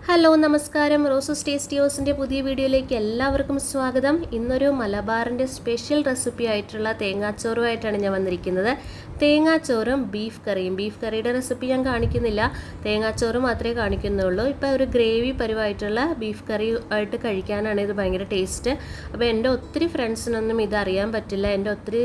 Hello നമസ്കാരം. Roses tasty ഹൗസിൻ്റെ പുതിയ വീഡിയോയിലേക്ക് എല്ലാവർക്കും സ്വാഗതം. ഇന്നൊരു മലബാറിൻ്റെ സ്പെഷ്യൽ റെസിപ്പി ആയിട്ടുള്ള തേങ്ങാച്ചോറുമായിട്ടാണ് ഞാൻ വന്നിരിക്കുന്നത്. തേങ്ങാച്ചോറും ബീഫ് കറിയും. ബീഫ് കറിയുടെ റെസിപ്പി ഞാൻ കാണിക്കുന്നില്ല, തേങ്ങാച്ചോറ് മാത്രമേ കാണിക്കുന്നുള്ളൂ. ഇപ്പോൾ ഒരു ഗ്രേവി പരുവായിട്ടുള്ള ബീഫ് കറി ആയിട്ട് കഴിക്കാനാണ് ഇത് ഭയങ്കര ടേസ്റ്റ്. അപ്പോൾ എൻ്റെ ഒത്തിരി ഫ്രണ്ട്സിനൊന്നും ഇതറിയാൻ പറ്റില്ല. എൻ്റെ ഒത്തിരി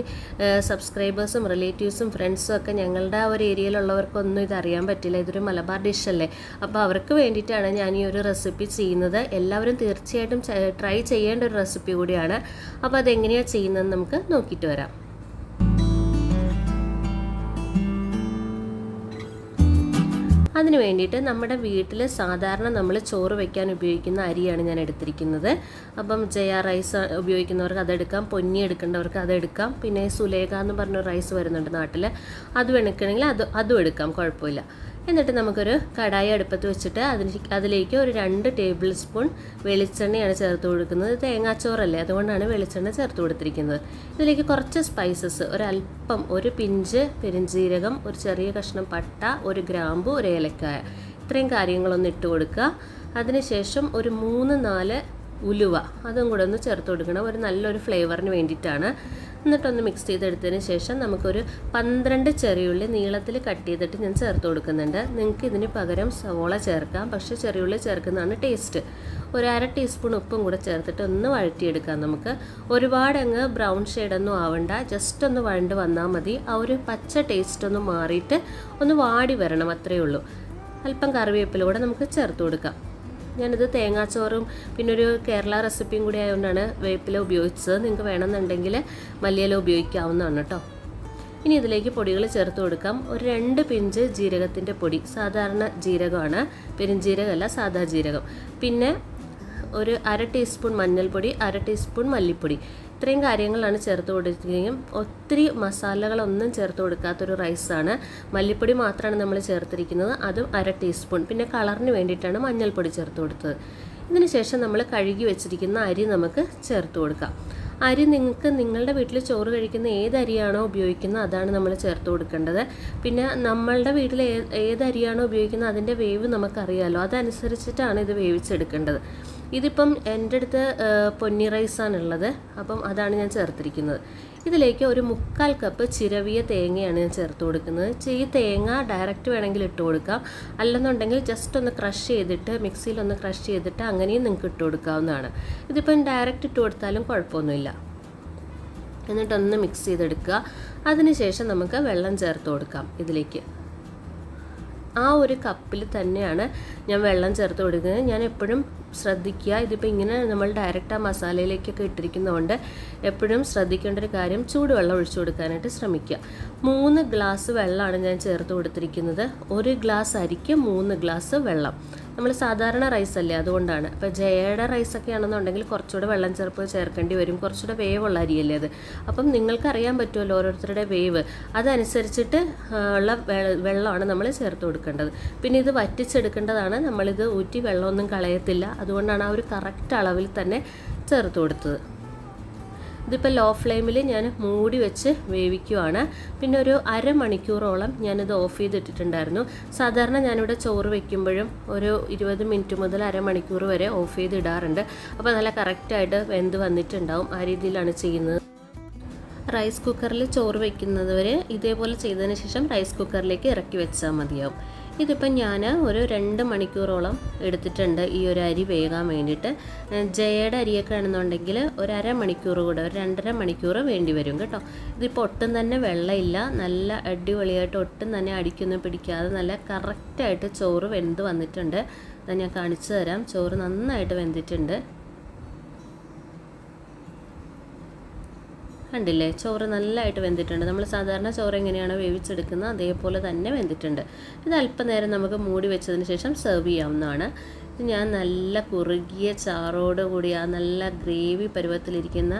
സബ്സ്ക്രൈബേഴ്സും റിലേറ്റീവ്സും ഫ്രണ്ട്സും ഒക്കെ ഞങ്ങളുടെ ആ ഒരു ഏരിയയിലുള്ളവർക്കൊന്നും ഇതറിയാൻ പറ്റില്ല. ഇതൊരു മലബാർ ഡിഷല്ലേ. അപ്പോൾ അവർക്ക് വേണ്ടിയിട്ടാണ് ഞാൻ ഈ ഒരു റെസിപ്പി ചെയ്യുന്നത്. എല്ലാവരും തീർച്ചയായിട്ടും ട്രൈ ചെയ്യേണ്ട ഒരു റെസിപ്പി കൂടിയാണ്. അപ്പോൾ അതെങ്ങനെയാണ് ചെയ്യുന്നതെന്ന് നമുക്ക് നോക്കിയിട്ട് വരാം. അതിന് വേണ്ടിയിട്ട് നമ്മുടെ വീട്ടിൽ സാധാരണ നമ്മൾ ചോറ് വയ്ക്കാൻ ഉപയോഗിക്കുന്ന അരിയാണ് ഞാൻ എടുത്തിരിക്കുന്നത്. അപ്പം ജയ റൈസ് ഉപയോഗിക്കുന്നവർക്ക് അതെടുക്കാം, പൊന്നി എടുക്കേണ്ടവർക്ക് അതെടുക്കാം. പിന്നെ സുലേഖ എന്ന് പറഞ്ഞൊരു റൈസ് വരുന്നുണ്ട് നാട്ടിൽ, അത് വേണമെങ്കിൽ അതും എടുക്കാം, കുഴപ്പമില്ല. എന്നിട്ട് നമുക്കൊരു കടായി അടുപ്പത്ത് വെച്ചിട്ട് അതിലേക്ക് ഒരു 2 ടേബിൾ സ്പൂൺ വെളിച്ചെണ്ണയാണ് ചേർത്ത് കൊടുക്കുന്നത്. തേങ്ങാച്ചോറല്ലേ, അതുകൊണ്ടാണ് വെളിച്ചെണ്ണ ചേർത്ത് കൊടുത്തിരിക്കുന്നത്. ഇതിലേക്ക് കുറച്ച് സ്പൈസസ്, ഒരല്പം, ഒരു പിഞ്ച് പെരുംജീരകം, ഒരു ചെറിയ കഷ്ണം പട്ട, ഒരു ഗ്രാമ്പു, ഒരു ഏലക്കായ, ഇത്രയും കാര്യങ്ങളൊന്ന് ഇട്ട് കൊടുക്കുക. അതിനുശേഷം ഒരു 3-4 ഉലുവ അതും കൂടെ ഒന്ന് ചേർത്ത് കൊടുക്കണം, ഒരു നല്ലൊരു ഫ്ലേവറിന് വേണ്ടിയിട്ടാണ്. എന്നിട്ടൊന്ന് മിക്സ് ചെയ്തെടുത്തതിന് ശേഷം നമുക്കൊരു 12 ചെറിയുള്ളി നീളത്തിൽ കട്ട് ചെയ്തിട്ട് ഞാൻ ചേർത്ത് കൊടുക്കുന്നുണ്ട്. നിങ്ങൾക്ക് ഇതിന് പകരം സവോള ചേർക്കാം, പക്ഷേ ചെറിയുള്ളി ചേർക്കുന്നതാണ് ടേസ്റ്റ്. ഒരു 1/2 ടീസ്പൂൺ ഉപ്പും കൂടെ ചേർത്തിട്ട് ഒന്ന് വഴറ്റിയെടുക്കാം. നമുക്ക് ഒരുപാട് അങ്ങ് ബ്രൗൺ ഷെയ്ഡൊന്നും ആവണ്ട, ജസ്റ്റ് ഒന്ന് വഴണ്ട് വന്നാൽ മതി. ആ ഒരു പച്ച ടേസ്റ്റ് ഒന്ന് മാറിയിട്ട് ഒന്ന് വാടി വരണം, അത്രയേ ഉള്ളൂ. അല്പം കറിവേപ്പില കൂടെ നമുക്ക് ചേർത്ത് കൊടുക്കാം. ഞാനിത് തേങ്ങാച്ചോറും പിന്നെ ഒരു കേരള റെസിപ്പിയും കൂടി ആയതുകൊണ്ടാണ് വേപ്പില ഉപയോഗിച്ചത്. നിങ്ങൾക്ക് വേണമെന്നുണ്ടെങ്കിൽ മല്ലിയില ഉപയോഗിക്കാവുന്നതാണ് കേട്ടോ. ഇനി ഇതിലേക്ക് പൊടികൾ ചേർത്ത് കൊടുക്കാം. ഒരു 2 പിഞ്ച് ജീരകത്തിൻ്റെ പൊടി, സാധാരണ ജീരകമാണ്, പെരുംജീരകമല്ല, സാധാ ജീരകം. പിന്നെ ഒരു 1/2 ടീസ്പൂൺ മഞ്ഞൾപ്പൊടി, 1/2 ടീസ്പൂൺ മല്ലിപ്പൊടി, ഇത്രയും കാര്യങ്ങളാണ് ചേർത്ത് കൊടുക്കുകയും ഒത്തിരി മസാലകളൊന്നും ചേർത്ത് കൊടുക്കാത്തൊരു റൈസാണ്. മല്ലിപ്പൊടി മാത്രമാണ് നമ്മൾ ചേർത്തിരിക്കുന്നത്, അതും 1/2 ടീസ്പൂൺ. പിന്നെ കളറിന് വേണ്ടിയിട്ടാണ് മഞ്ഞൾപ്പൊടി ചേർത്ത് കൊടുത്തത്. ഇതിന് ശേഷം നമ്മൾ കഴുകി വെച്ചിരിക്കുന്ന അരി നമുക്ക് ചേർത്ത് കൊടുക്കാം. അരി നിങ്ങൾക്ക് നിങ്ങളുടെ വീട്ടിൽ ചോറ് കഴിക്കുന്ന ഏത് അരിയാണോ ഉപയോഗിക്കുന്നത് അതാണ് നമ്മൾ ചേർത്ത് കൊടുക്കേണ്ടത്. പിന്നെ നമ്മളുടെ വീട്ടിൽ ഏത് അരിയാണോ ഉപയോഗിക്കുന്നത് അതിൻ്റെ വേവ് നമുക്കറിയാമല്ലോ, അതനുസരിച്ചിട്ടാണ് ഇത് വേവിച്ചെടുക്കേണ്ടത്. ഇതിപ്പം എൻ്റെ അടുത്ത് പൊന്നി റൈസാണുള്ളത്, അപ്പം അതാണ് ഞാൻ ചേർത്തിരിക്കുന്നത്. ഇതിലേക്ക് ഒരു 3/4 കപ്പ് ചിരവിയ തേങ്ങയാണ് ഞാൻ ചേർത്ത് കൊടുക്കുന്നത്. ഈ തേങ്ങ ഡയറക്റ്റ് വേണമെങ്കിൽ ഇട്ട് കൊടുക്കാം, അല്ലെന്നുണ്ടെങ്കിൽ ജസ്റ്റ് ഒന്ന് ക്രഷ് ചെയ്തിട്ട് മിക്സിയിലൊന്ന് ക്രഷ് ചെയ്തിട്ട് അങ്ങനെയും നിങ്ങൾക്ക് ഇട്ട് കൊടുക്കാവുന്നതാണ്. ഇതിപ്പം ഡയറക്റ്റ് ഇട്ട് കൊടുത്താലും കുഴപ്പമൊന്നുമില്ല. എന്നിട്ടൊന്ന് മിക്സ് ചെയ്തെടുക്കുക. അതിനുശേഷം നമുക്ക് വെള്ളം ചേർത്ത് കൊടുക്കാം. ഇതിലേക്ക് ആ ഒരു കപ്പിൽ തന്നെയാണ് ഞാൻ വെള്ളം ചേർത്ത് കൊടുക്കുന്നത്. ഞാൻ എപ്പോഴും ശ്രദ്ധിക്കുക, ഇതിപ്പോൾ ഇങ്ങനെ നമ്മൾ ഡയറക്റ്റ് ആ മസാലയിലേക്കൊക്കെ ഇട്ടിരിക്കുന്നതുകൊണ്ട് എപ്പോഴും ശ്രദ്ധിക്കേണ്ട ഒരു കാര്യം, ചൂടുവെള്ളം ഒഴിച്ചു കൊടുക്കാനായിട്ട് ശ്രമിക്കുക. 3 ഗ്ലാസ് വെള്ളമാണ് ഞാൻ ചേർത്ത് കൊടുത്തിരിക്കുന്നത്. 1 ഗ്ലാസ് അരിക്ക് 3 ഗ്ലാസ് വെള്ളം. നമ്മൾ സാധാരണ റൈസല്ലേ, അതുകൊണ്ടാണ്. ഇപ്പോൾ ജയയുടെ റൈസൊക്കെ ആണെന്നുണ്ടെങ്കിൽ കുറച്ചുകൂടെ വെള്ളം ചേർക്കേണ്ടി വരും, കുറച്ചുകൂടെ വേവുള്ള അരിയല്ലേ അത്. അപ്പം നിങ്ങൾക്കറിയാൻ പറ്റുമല്ലോ ഓരോരുത്തരുടെ വേവ്, അതനുസരിച്ചിട്ട് ഉള്ള വെള്ളമാണ് നമ്മൾ ചേർത്ത് കൊടുക്കേണ്ടത്. പിന്നെ ഇത് വറ്റിച്ചെടുക്കേണ്ടതാണ്, നമ്മളിത് ഊറ്റി വെള്ളമൊന്നും കളയത്തില്ല, അതുകൊണ്ടാണ് ആ ഒരു കറക്റ്റ് അളവിൽ തന്നെ ചേർത്ത് കൊടുത്തത്. ഇതിപ്പോൾ ലോ ഫ്ലെയിമിൽ ഞാൻ മൂടി വെച്ച് വേവിക്കുവാണ്. പിന്നെ ഒരു 1/2 മണിക്കൂറോളം ഞാനിത് ഓഫ് ചെയ്തിട്ടിട്ടുണ്ടായിരുന്നു. സാധാരണ ഞാനിവിടെ ചോറ് വയ്ക്കുമ്പോഴും ഒരു 20 മിനിറ്റ് മുതൽ 1/2 മണിക്കൂർ വരെ ഓഫ് ചെയ്തിടാറുണ്ട്. അപ്പോൾ നല്ല കറക്റ്റായിട്ട് വെന്ത് വന്നിട്ടുണ്ടാവും. ആ രീതിയിലാണ് ചെയ്യുന്നത്. റൈസ് കുക്കറിൽ ചോറ് വയ്ക്കുന്നവർ ഇതേപോലെ ചെയ്തതിന് ശേഷം റൈസ് കുക്കറിലേക്ക് ഇറക്കി വെച്ചാൽ മതിയാവും. ഇതിപ്പം ഞാൻ ഒരു 2 മണിക്കൂറോളം എടുത്തിട്ടുണ്ട് ഈ ഒരു അരി വേകാൻ വേണ്ടിയിട്ട്. ജയയുടെ അരിയൊക്കെ ആണെന്നുണ്ടെങ്കിൽ ഒരു 1/2 മണിക്കൂർ കൂടെ, ഒരു 2.5 മണിക്കൂർ വേണ്ടി വരും കേട്ടോ. ഇതിപ്പോൾ ഒട്ടും തന്നെ വെള്ളമില്ല, നല്ല അടിപൊളിയായിട്ട് ഒട്ടും തന്നെ അടിക്കൊന്നും പിടിക്കാതെ നല്ല കറക്റ്റായിട്ട് ചോറ് വെന്ത് വന്നിട്ടുണ്ട്. അത് ഞാൻ കാണിച്ചു തരാം. ചോറ് നന്നായിട്ട് വെന്തിട്ടുണ്ട്, കണ്ടില്ലേ? ചോറ് നല്ലതായിട്ട് വെന്തിട്ടുണ്ട്. നമ്മൾ സാധാരണ ചോറ് എങ്ങനെയാണോ വേവിച്ചെടുക്കുന്നത് അതേപോലെ തന്നെ വെന്തിട്ടുണ്ട്. ഇത് അല്പനേരം നമുക്ക് മൂടി വെച്ചതിന് ശേഷം സെർവ് ചെയ്യാവുന്നതാണ്. ഇത് ഞാൻ നല്ല കുറുകിയ ചാറോട് കൂടി ആ നല്ല ഗ്രേവി പരുവത്തിലിരിക്കുന്ന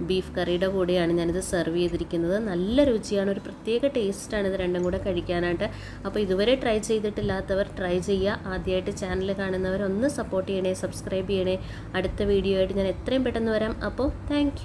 ബീഫ് കറിയുടെ കൂടെയാണ് ഞാനിത് സെർവ് ചെയ്തിരിക്കുന്നത്. നല്ല രുചിയാണ്, ഒരു പ്രത്യേക ടേസ്റ്റാണ് ഇത് രണ്ടും കൂടെ കഴിക്കാനായിട്ട്. അപ്പോൾ ഇതുവരെ ട്രൈ ചെയ്തിട്ടില്ലാത്തവർ ട്രൈ ചെയ്യുക. ആദ്യമായിട്ട് ചാനൽ കാണുന്നവർ ഒന്ന് സപ്പോർട്ട് ചെയ്യണേ, സബ്സ്ക്രൈബ് ചെയ്യണേ. അടുത്ത വീഡിയോ ആയിട്ട് ഞാൻ എത്രയും പെട്ടെന്ന് വരാം. അപ്പോൾ താങ്ക്